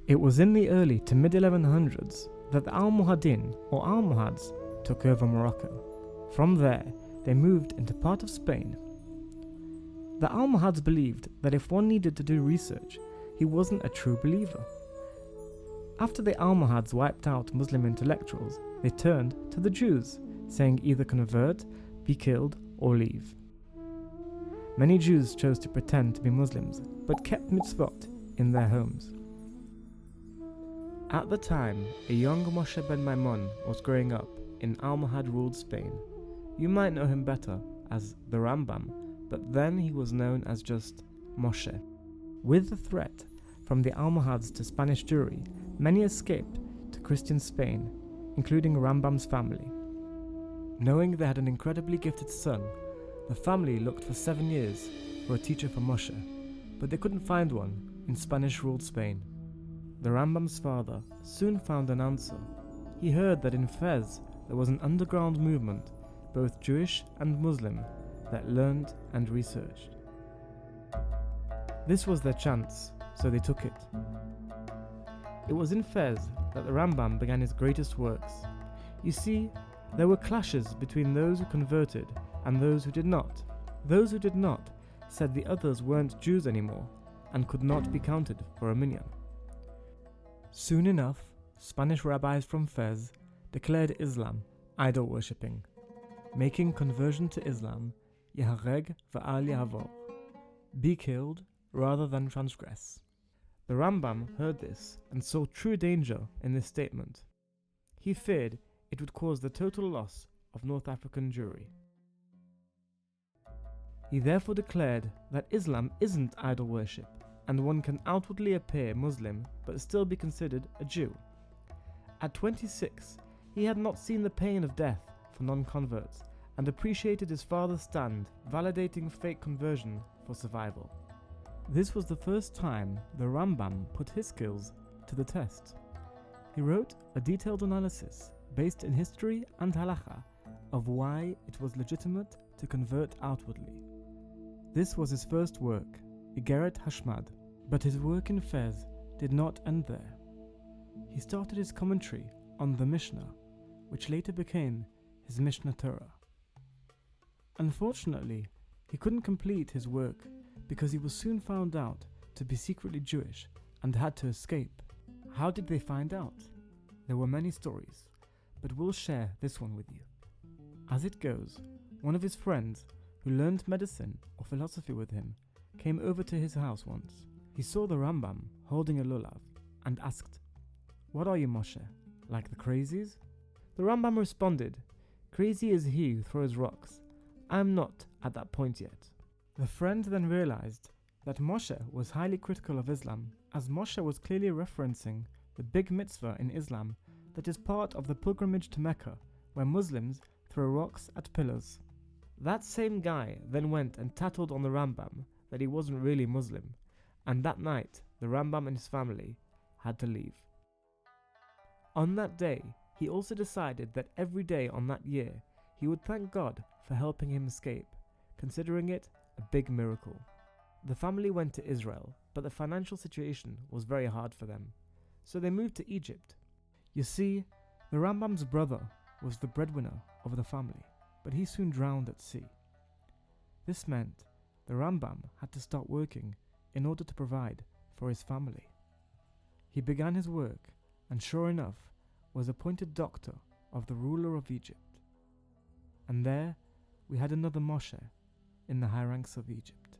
It was in the early to mid-1100s that the Almohadin or Almohads took over Morocco. From there, they moved into part of Spain. The Almohads believed that if one needed to do research, he wasn't a true believer. After the Almohads wiped out Muslim intellectuals, they turned to the Jews, saying either convert, be killed, or leave. Many Jews chose to pretend to be Muslims, but kept mitzvot in their homes. At the time, a young Moshe ben Maimon was growing up in Almohad-ruled Spain. You might know him better as the Rambam, but then he was known as just Moshe. With the threat from the Almohads to Spanish Jewry, many escaped to Christian Spain, including Rambam's family. Knowing they had an incredibly gifted son, the family looked for 7 years for a teacher for Moshe, but they couldn't find one in Spanish-ruled Spain. The Rambam's father soon found an answer. He heard that in Fez there was an underground movement, both Jewish and Muslim, that learned and researched. This was their chance, so they took it. It was in Fez that the Rambam began his greatest works. You see, there were clashes between those who converted and those who did not. Those who did not said the others weren't Jews anymore and could not be counted for a minyan. Soon enough, Spanish rabbis from Fez declared Islam idol worshipping, making conversion to Islam Yahareg va'al Yahavor, be killed rather than transgress. The Rambam heard this and saw true danger in this statement. He feared it would cause the total loss of North African Jewry. He therefore declared that Islam isn't idol worship, and one can outwardly appear Muslim but still be considered a Jew. At 26, he had not seen the pain of death for non-converts and appreciated his father's stand validating fake conversion for survival. This was the first time the Rambam put his skills to the test. He wrote a detailed analysis based in history and halakha of why it was legitimate to convert outwardly. This was his first work, Igeret Hashmad, but his work in Fez did not end there. He started his commentary on the Mishnah, which later became his Mishnah Torah. Unfortunately, he couldn't complete his work because he was soon found out to be secretly Jewish and had to escape. How did they find out? There were many stories, but we'll share this one with you. As it goes, one of his friends, who learned medicine or philosophy with him, came over to his house once. He saw the Rambam holding a lulav and asked, "What are you, Moshe, like the crazies?" The Rambam responded, "Crazy is he who throws rocks. I'm not at that point yet." The friend then realized that Moshe was highly critical of Islam, as Moshe was clearly referencing the big mitzvah in Islam that is part of the pilgrimage to Mecca, where Muslims throw rocks at pillars. That same guy then went and tattled on the Rambam that he wasn't really Muslim, and that night the Rambam and his family had to leave. On that day, he also decided that every day on that year he would thank God for helping him escape, considering it a big miracle. The family went to Israel, but the financial situation was very hard for them, so they moved to Egypt. You see, the Rambam's brother was the breadwinner of the family, but he soon drowned at sea. This meant the Rambam had to start working in order to provide for his family. He began his work and sure enough was appointed doctor of the ruler of Egypt. And there we had another Moshe in the high ranks of Egypt.